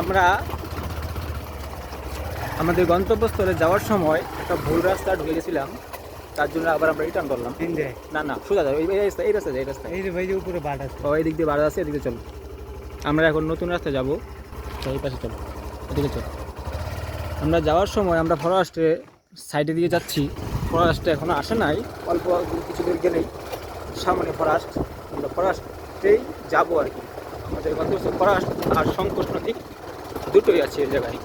আমরা আমাদের গন্তব্যস্থলে যাওয়ার সময় একটা ভুল রাস্তা ঢুকে গেছিলাম, তার জন্য আবার আমরা রিটার্ন করলাম। না না, সোজা যাও, এই রাস্তা এই যে ভাই যে উপরে বাট আছে, এই দিক দিয়ে বাড়া আছে, এদিকে চলো। আমরা এখন নতুন রাস্তায় যাবো, এই পাশে চলো, এদিকে চলো। আমরা যাওয়ার সময় আমরা ফরেস্টে সাইডে দিয়ে যাচ্ছি। ফরেস্টে এখনো আসে নাই, অল্প কিছু দূর গেলেই সামনে ফরেস্ট। আমরা ফরেস্টেই যাবো আর কি। আমাদের গন্তব্য ফরেস্ট আর সংকোচ নদী দুটোই আছে এই জায়গায়।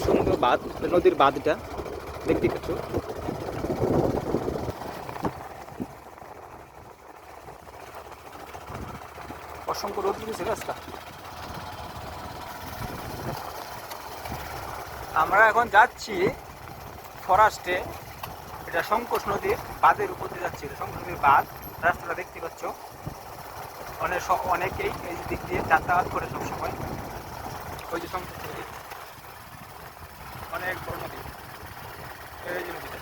সুন্দর বাঁধ, নদীর বাঁধটা দেখতে পাচ্ছ। অসংখ্য রোদ দিয়েছে রাস্তা। আমরা এখন যাচ্ছি ফরেস্টে, এটা সংকোচ নদীর বাঁধের উপর দিয়ে যাচ্ছি। সংকোচ নদীর বাঁধ, রাস্তাটা দেখতে পাচ্ছ। অনেকেই এই দিক দিয়ে যাতায়াত করে সবসময়। ওই যে সংকোচ নদী, অনেক বড় নদী, এই যে নদীটা।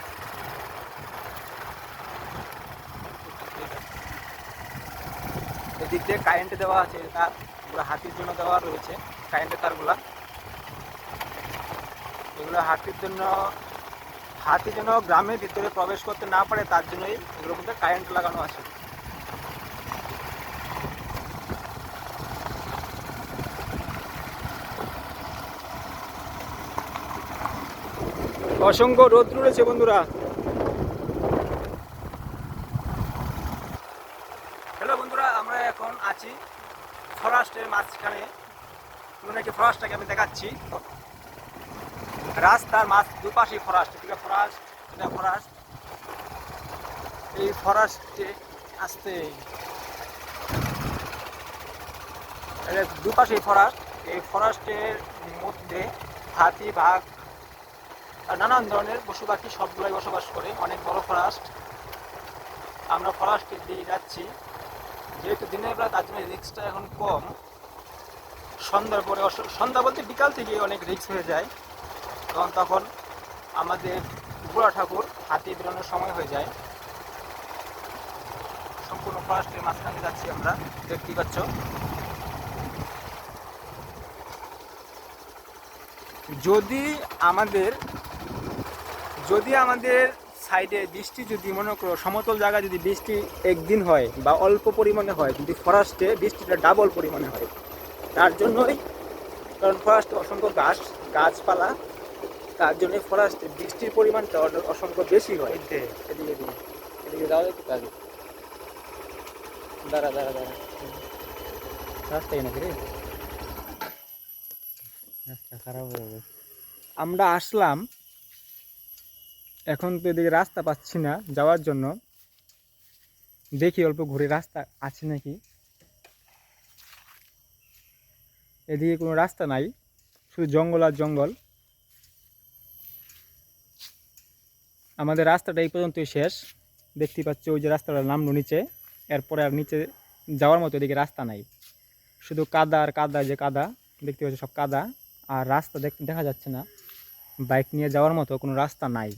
এদিক দিয়ে কারেন্ট দেওয়া আছে, তার পুরো হাতির জন্য দেওয়া রয়েছে কারেন্টের তারগুলা। এগুলো হাতি যেন গ্রামের ভিতরে প্রবেশ করতে না পারে, তার জন্যই এগুলোর মধ্যে কারেন্ট লাগানো আছে। অসংখ্য রোদ রয়েছে বন্ধুরা। হ্যালো বন্ধুরা, আমরা এখন আছি ফরেস্টের মাঝখানে। আপনাকে ফরেস্টটাকে আমি দেখাচ্ছি। রাস্তার দুপাশে ফরেস্ট, এটা ফরেস্ট, এটা ফরেস্ট। এই ফরেস্টে আসতে দুপাশে ফরেস্ট। এই ফরেস্টের মধ্যে হাতি, বাঘ আর নানান ধরনের পশু পাখি সবগুলোই বসবাস করে। অনেক বড় ফরেস্ট। আমরা ফরেস্টের দিকে যাচ্ছি, যেহেতু দিনের বেলা তার জন্য রিস্কটা এখন কম। সন্ধ্যার পরে, সন্ধ্যা বলতে বিকাল থেকে অনেক রিস্ক হয়ে যায়, কারণ তখন আমাদের বুড়া ঠাকুর হাতি বেরোনোর সময় হয়ে যায়। সম্পূর্ণ ফরেস্টের মাঝখানে যাচ্ছি আমরা, দেখতেই পাচ্ছ। যদি আমাদের সাইডে বৃষ্টি, যদি মনে করো সমতল জায়গায় যদি বৃষ্টি একদিন হয় বা অল্প পরিমাণে হয়, যদি ফরেস্টে বৃষ্টিটা ডাবল পরিমাণে হয়, তার জন্যই, কারণ ফরেস্টে অসংখ্য গাছপালা, তার জন্য ফরেস্টে বৃষ্টির পরিমাণটা অসংখ্য বেশি হয়। এদিকে যাওয়া যেতে পারে। দাঁড়া রাস্তায় নাকি রে, রাস্তা খারাপ হয়ে গেছে। আমরা আসলাম, এখন তো এদিকে রাস্তা পাচ্ছি না যাওয়ার জন্য। দেখি অল্প ঘুরে রাস্তা আছে নাকি। এদিকে কোনো রাস্তা নাই, শুধু জঙ্গল আর জঙ্গল। আমাদের রাস্তাটা এই পর্যন্তই শেষ। দেখতে পাচ্ছি ওই যে রাস্তাটার নামলো নিচে, এরপরে আর নিচে যাওয়ার মতো এদিকে রাস্তা নাই। শুধু কাদা আর কাদা, যে কাদা দেখতে পাচ্ছি সব কাদা, আর রাস্তা দেখা যাচ্ছে না। বাইক নিয়ে যাওয়ার মতো কোনো রাস্তা নাই।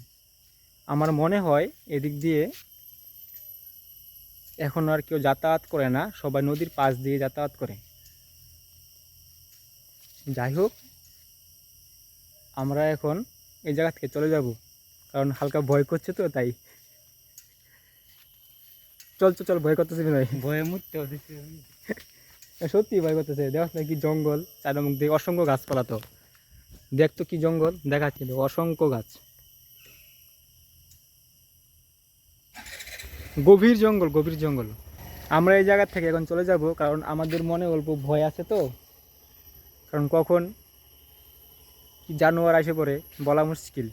আমার মনে হয় এদিক দিয়ে এখন আর কেউ যাতায়াত করে না, সবাই নদীর পাশ দিয়ে যাতায়াত করে। যাই হোক, আমরা এখন এই জায়গা থেকে চলে যাব, কারণ হালকা ভয় করছে তো, তাই। চল, ভয় করতেছে নয়, ভয়ে মুততে হচ্ছে। সত্যি ভয় করতেছে। দেখ না কি জঙ্গল, চারমুখ দিয়ে অসংখ্য গাছপালা। তো দেখতো কি জঙ্গল দেখাচ্ছিল, অসংখ্য গাছ, গভীর জঙ্গল। আমরা এই জায়গা থেকে এখন চলে যাব, কারণ আমাদের মনে অল্প ভয় আছে তো, কারণ কখন কি জানোয়ার আসে পড়ে বলা মুশকিল।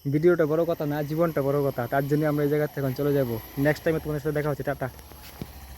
ভিডিওটা বড় কথা না, জীবনটা বড় কথা, তার জন্য আমরা এই জায়গা থেকে এখন চলে যাব। নেক্সট টাইমে তোমাদের সাথে দেখা হচ্ছে, টাটা।